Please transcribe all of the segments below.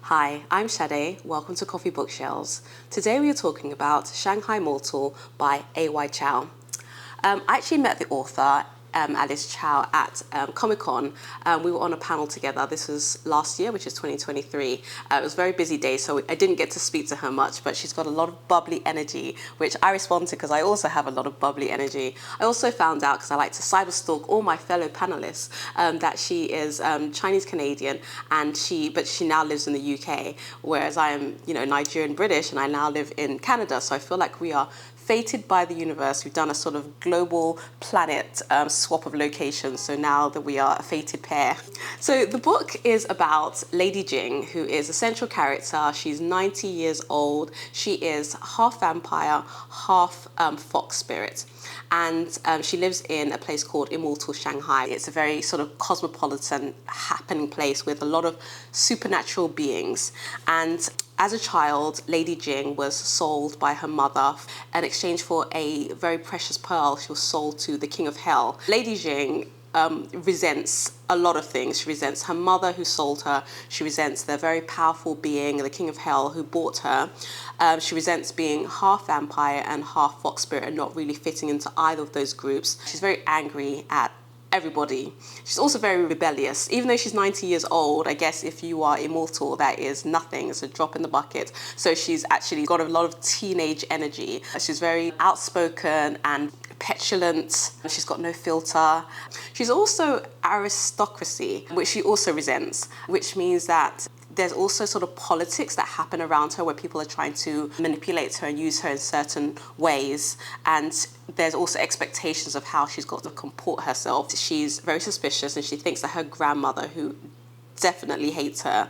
Hi, I'm Sade. Welcome to Coffee Bookshelves. Today we are talking about Shanghai Mortal by A.Y. Chao. I actually met the author, Alice Chao, at Comic-Con. We were on a panel together. This was last year, which is 2023. It was a very busy day, so I didn't get to speak to her much, but she's got a lot of bubbly energy, which I respond to because I also have a lot of bubbly energy. I also found out, because I like to cyberstalk all my fellow panelists, that she is Chinese-Canadian, but she now lives in the UK, whereas I am, Nigerian-British, and I now live in Canada. So I feel like we are fated by the universe. We've done a sort of global planet swap of locations, so now that we are a fated pair. So the book is about Lady Jing, who is a central character. She's 90 years old. She is half vampire, half fox spirit. And she lives in a place called Immortal Shanghai. It's a very sort of cosmopolitan, happening place with a lot of supernatural beings. And as a child, Lady Jing was sold by her mother in exchange for a very precious pearl. She was sold to the King of Hell. Lady Jing resents a lot of things. She resents her mother who sold her. She resents the very powerful being, the King of Hell, who bought her. She resents being half vampire and half fox spirit and not really fitting into either of those groups. She's very angry at everybody. She's also very rebellious. Even though she's 90 years old, I guess if you are immortal, that is nothing. It's a drop in the bucket. So she's actually got a lot of teenage energy. She's very outspoken and petulant. She's got no filter. She's also aristocracy, which she also resents, which means that there's also sort of politics that happen around her where people are trying to manipulate her and use her in certain ways. And there's also expectations of how she's got to comport herself. She's very suspicious and she thinks that her grandmother, who definitely hates her,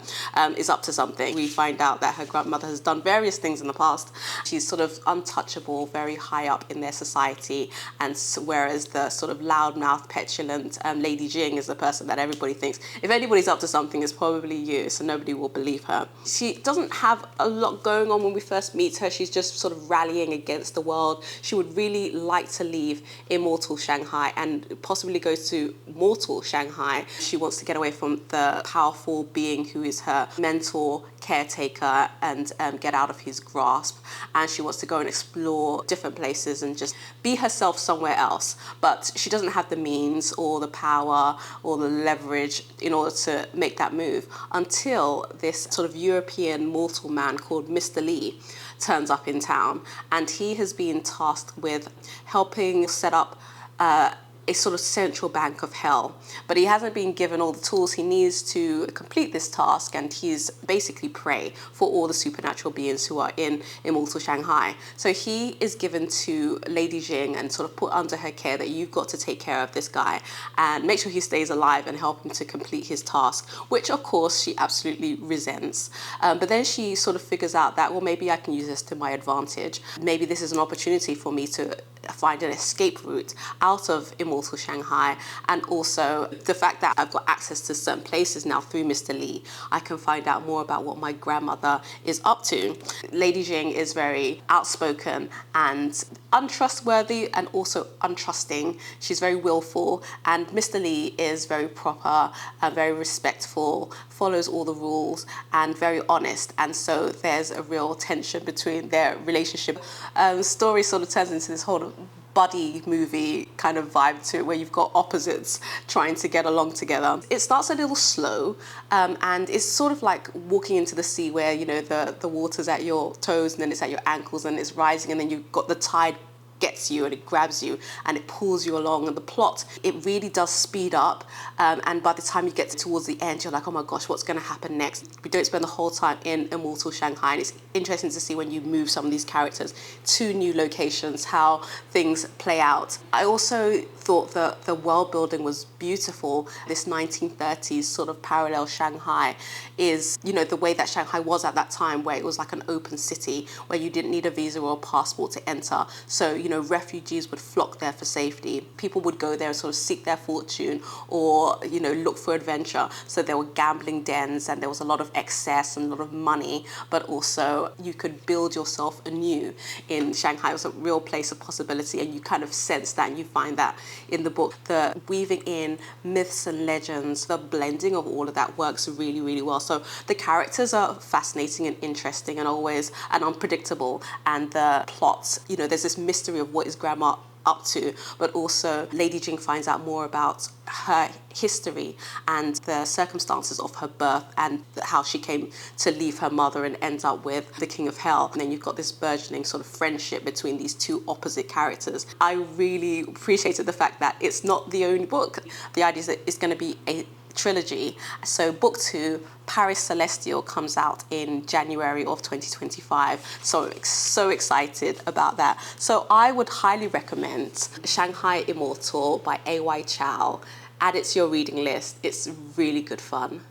is up to something. We find out that her grandmother has done various things in the past. She's sort of untouchable, very high up in their society, and whereas the sort of loudmouth, petulant Lady Jing is the person that everybody thinks, if anybody's up to something, it's probably you, so nobody will believe her. She doesn't have a lot going on when we first meet her. She's just sort of rallying against the world. She would really like to leave Immortal Shanghai and possibly go to Mortal Shanghai. She wants to get away from the powerful being who is her mentor, caretaker, and get out of his grasp. And she wants to go and explore different places and just be herself somewhere else. But she doesn't have the means or the power or the leverage in order to make that move until this sort of European mortal man called Mr. Lee turns up in town. And he has been tasked with helping set up a sort of central bank of hell. But he hasn't been given all the tools he needs to complete this task, and he's basically prey for all the supernatural beings who are in Immortal Shanghai. So he is given to Lady Jing and sort of put under her care that you've got to take care of this guy and make sure he stays alive and help him to complete his task, which of course she absolutely resents. But then she sort of figures out that, well, maybe I can use this to my advantage. Maybe this is an opportunity for me to find an escape route out of Immortal Shanghai, and also the fact that I've got access to certain places now through Mr. Lee, I can find out more about what my grandmother is up to. Lady Jing is very outspoken and untrustworthy and also untrusting. She's very willful, and Mr. Lee is very proper and very respectful, follows all the rules and very honest, and so there's a real tension between their relationship. The story sort of turns into this whole buddy movie kind of vibe to it, where you've got opposites trying to get along together. It starts a little slow, and it's sort of like walking into the sea where, the water's at your toes and then it's at your ankles and it's rising, and then you've got the tide gets you and it grabs you and it pulls you along, and the plot, it really does speed up, and by the time you get towards the end, you're like, oh my gosh, what's going to happen next? We don't spend the whole time in Immortal Shanghai, and it's interesting to see when you move some of these characters to new locations how things play out. I also thought that the world building was beautiful. This 1930s sort of parallel Shanghai is, the way that Shanghai was at that time, where it was like an open city where you didn't need a visa or a passport to enter. So refugees would flock there for safety. People would go there and sort of seek their fortune or, look for adventure. So there were gambling dens and there was a lot of excess and a lot of money, but also you could build yourself anew in Shanghai. It was a real place of possibility, and you kind of sense that, and you find that in the book. The weaving in myths and legends, the blending of all of that works really, really well. So the characters are fascinating and interesting and always and unpredictable, and the plots, there's this mystery of what is grandma up to, but also Lady Jing finds out more about her history and the circumstances of her birth and how she came to leave her mother and ends up with the King of Hell. And then you've got this burgeoning sort of friendship between these two opposite characters. I really appreciated the fact that it's not the only book. The idea is that it's going to be a trilogy. So book 2, Paris Celestial, comes out in January of 2025. So excited about that. So I would highly recommend Shanghai Immortal by A.Y. Chao. Add it to your reading list. It's really good fun.